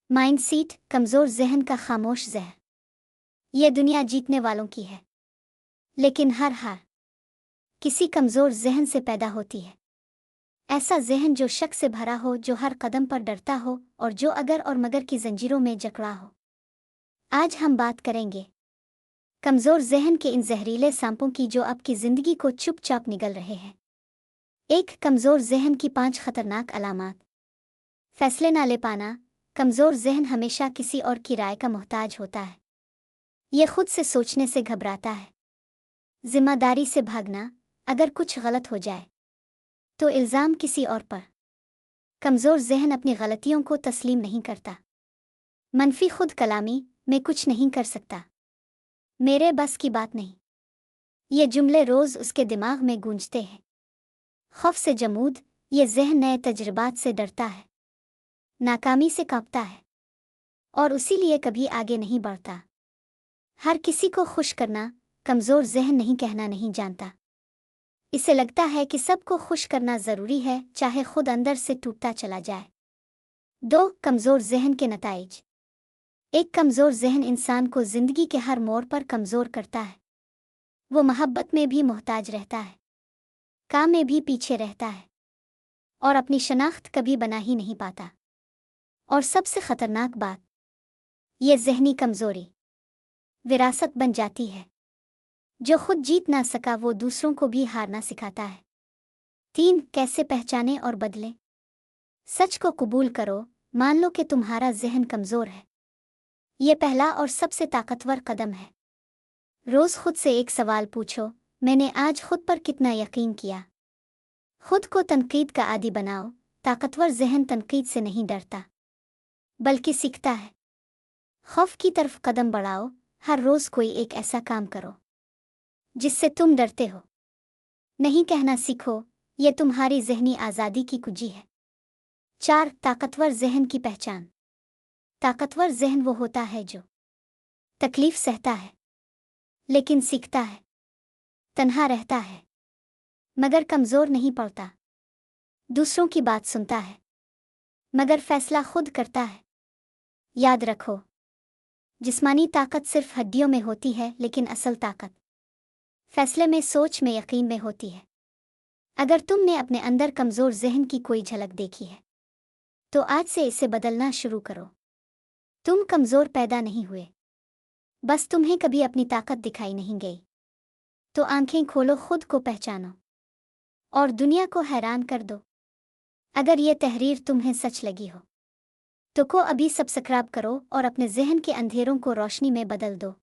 Mindset कमज़ोर जहन का खामोश जहर। यह दुनिया जीतने वालों की है, लेकिन हर हार किसी कमज़ोर जहन से पैदा होती है। ऐसा जहन जो शक से भरा हो, जो हर कदम पर डरता हो और जो अगर और मगर की जंजीरों में जकड़ा हो। आज हम बात करेंगे कमज़ोर जहन के इन जहरीले सांपों की जो आपकी ज़िंदगी को चुपचाप निगल रहे हैं। एक कमज़ोर जहन की 5 खतरनाक अलामात। फैसले ना ले पाना। कमज़ोर जहन हमेशा किसी और की राय का मोहताज होता है। यह खुद से सोचने से घबराता है। जिम्मेदारी से भागना। अगर कुछ गलत हो जाए तो इल्ज़ाम किसी और पर। कमज़ोर जहन अपनी गलतियों को तस्लीम नहीं करता। मनफी खुद कलामी, मैं कुछ नहीं कर सकता, मेरे बस की बात नहीं। ये जुमले रोज़ उसके दिमाग में गूंजते हैं। खौफ से जमूद, ये जहन नए तजुर्बात से डरता है, नाकामी से कांपता है और इसीलिए कभी आगे नहीं बढ़ता। हर किसी को खुश करना कमज़ोर जहन नहीं कहना नहीं जानता। इसे लगता है कि सबको खुश करना ज़रूरी है, चाहे खुद अंदर से टूटता चला जाए। 2 कमज़ोर जहन के नताइज। एक कमज़ोर जहन इंसान को ज़िंदगी के हर मोड़ पर कमज़ोर करता है। वो मोहब्बत में भी मोहताज रहता है, काम में भी पीछे रहता है और अपनी शनाख्त कभी बना ही नहीं पाता। और सबसे ख़तरनाक बात, ये ज़हनी कमज़ोरी विरासत बन जाती है। जो खुद जीत ना सका वो दूसरों को भी हारना सिखाता है। 3 कैसे पहचाने और बदले। सच को कबूल करो, मान लो कि तुम्हारा जहन कमज़ोर है। ये पहला और सबसे ताकतवर कदम है। रोज़ खुद से एक सवाल पूछो, मैंने आज खुद पर कितना यकीन किया। खुद को तनकीद का आदी बनाओ। ताकतवर जहन तनकीद से नहीं डरता, बल्कि सीखता है। खौफ की तरफ कदम बढ़ाओ। हर रोज़ कोई एक ऐसा काम करो जिससे तुम डरते हो। नहीं कहना सीखो, ये तुम्हारी ज़हनी आज़ादी की कुंजी है। 4 ताकतवर जहन की पहचान। ताकतवर जहन वो होता है जो तकलीफ सहता है, लेकिन सीखता है, तन्हा रहता है, मगर कमज़ोर नहीं पड़ता। दूसरों की बात सुनता है, मगर फैसला खुद करता है। याद रखो, जिस्मानी ताकत सिर्फ हड्डियों में होती है, लेकिन असल ताकत फैसले में, सोच में, यकीन में होती है। अगर तुमने अपने अंदर कमज़ोर जहन की कोई झलक देखी है तो आज से इसे बदलना शुरू करो। तुम कमज़ोर पैदा नहीं हुए, बस तुम्हें कभी अपनी ताकत दिखाई नहीं गई। तो आंखें खोलो, खुद को पहचानो और दुनिया को हैरान कर दो। अगर ये तहरीर तुम्हें सच लगी हो तो अभी सब्सक्राइब करो और अपने जहन के अंधेरों को रोशनी में बदल दो।